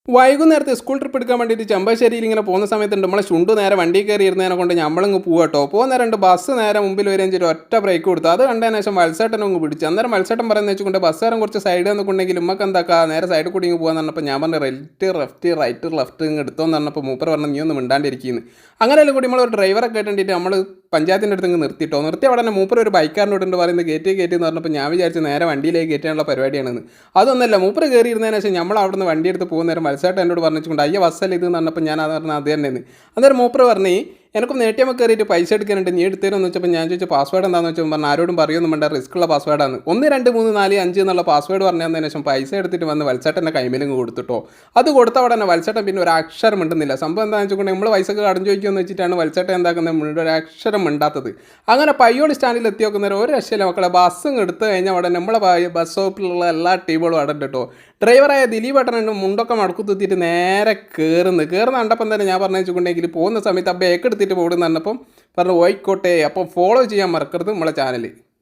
വൈകുന്നേരത്തെ school trip എടുക്കാൻ വേണ്ടിയിട്ട് ചെമ്പശ്ശേരിയിൽ ഇങ്ങനെ പോകുന്ന സമയത്തുണ്ട് നമ്മളെ ചുണ്ടു നേരെ വണ്ടി കയറി ഇരുന്നതിനെ കൊണ്ട് നമ്മളിങ്ങ് പോകട്ടോ. പോകുന്നേരം ബസ് നേരെ മുമ്പിൽ വരികയും ചെയ്തു. ഒറ്റ ബ്രേക്ക് കൊടുത്തു. അത് കണ്ടതിന് ശേഷം മത്സരട്ടനും അങ്ങ് പിടിച്ചു. അന്നേരം മത്സരം പറയുന്നത് വെച്ചുകൊണ്ട് ബസ്സുകാരൻ കുറച്ച് സൈഡ് നിൽക്കുന്നുണ്ടെങ്കിൽ ഉമ്മക്ക് എന്താക്കാ നേരെ സൈഡ് കൂടി ഇങ്ങ് പോകാന്ന് പറഞ്ഞപ്പോൾ ഞാൻ പറഞ്ഞു റൈറ്റ് ലെഫ്റ്റ് ഇങ്ങ് എടുത്തോന്ന് പറഞ്ഞപ്പോൾ മൂപ്പർ പറഞ്ഞു നീ ഒന്ന് മിണ്ടാണ്ടിരിക്കുന്നു. അങ്ങനെയെല്ലാം കൂടി നമ്മളൊരു ഡ്രൈവറെ കേട്ടിട്ട് നമ്മൾ പഞ്ചായത്തിൻ്റെ അടുത്ത് ഇങ്ങ് നിർത്തിയിട്ടോ. നിർത്തി അവിടെ തന്നെ മൂപ്പർ ഒരു ബൈക്കാരനോടുണ്ട് പറയുന്നത് കയറ്റി എന്ന് പറഞ്ഞപ്പോൾ ഞാൻ വിചാരിച്ചു നേരെ വണ്ടിയിലേക്ക് കയറ്റാനുള്ള പരിപാടിയാണെന്ന്. അതൊന്നല്ല, മൂപ്പർ കയറിയിരുന്നതിന് ശേഷം നമ്മൾ അവിടെ നിന്ന് വണ്ടി എടുത്ത് പോകുന്നേരം മത്സരമായിട്ട് എന്നോട് പറഞ്ഞിട്ടുണ്ട് അയ്യ ബസ്സല്ല ഇത് എന്ന് പറഞ്ഞപ്പോൾ ഞാൻ അത് പറഞ്ഞാൽ അത് തന്നെയെന്ന്. അന്നേരം മൂപ്പർ പറഞ്ഞ് എനിക്കും എ.ടി.എം കയറിയിട്ട് പൈസ എടുക്കാനുണ്ട്, നീ എടുത്തരുമെന്ന് വെച്ചപ്പോൾ ഞാൻ ചോദിച്ചു പാസ്വേഡ് എന്താണെന്ന് വെച്ചാൽ പറഞ്ഞാൽ ആരോടും പറയുമൊന്നും വേണ്ട, റിസ്ക്കുള്ള പാസ്വേഡാണ് 1 2 3 4 5 എന്നുള്ള പാസ്വേഡ് പറഞ്ഞു തന്നതിന് ശേഷം പൈസ എടുത്തിട്ട് വന്ന് വത്സേട്ടൻ്റെ കൈമേലിങ് കൊടുത്തിട്ടോ. അത് കൊടുത്തവിടെ തന്നെ വത്സേട്ടൻ പിന്നെ ഒരു അക്ഷരം മിണ്ടുന്നില്ല. സംഭവം എന്താണെന്ന് വെച്ചിട്ടുണ്ടെങ്കിൽ നമ്മൾ പൈസക്ക് കടം ചോദിക്കുമെന്ന് വെച്ചിട്ടാണ് വത്സേട്ടൻ എന്താക്കുന്നത് ഒരു അക്ഷരം മിണ്ടാത്തത്. അങ്ങനെ പയ്യോളി സ്റ്റാൻഡിൽ എത്തി നോക്കുന്നേരം ഒരു രക്ഷയില്ല മക്കളെ. ബസ്സും എടുത്ത് കഴിഞ്ഞാൽ അവിടെ നമ്മളെ ബസ് സ്റ്റോപ്പിലുള്ള എല്ലാ ടീമുകളും അവിടെ കേട്ടോ. ഡ്രൈവറായ ദിലീപ് ഏട്ടനുണ്ട് മുണ്ടൊക്കെ മടക്കു തുത്തിയിട്ട് നേരെ കയറുന്ന കണ്ടപ്പം തന്നെ ഞാൻ പറഞ്ഞു വെച്ചിട്ടുണ്ടെങ്കിൽ പോകുന്ന സമയത്ത് ആ ബേക്ക് എടുത്തിട്ട് പോകുന്ന പറഞ്ഞപ്പം പറഞ്ഞു ഓയിക്കോട്ടെ. അപ്പം ഫോളോ ചെയ്യാൻ മറക്കരുത് നമ്മളെ ചാനൽ.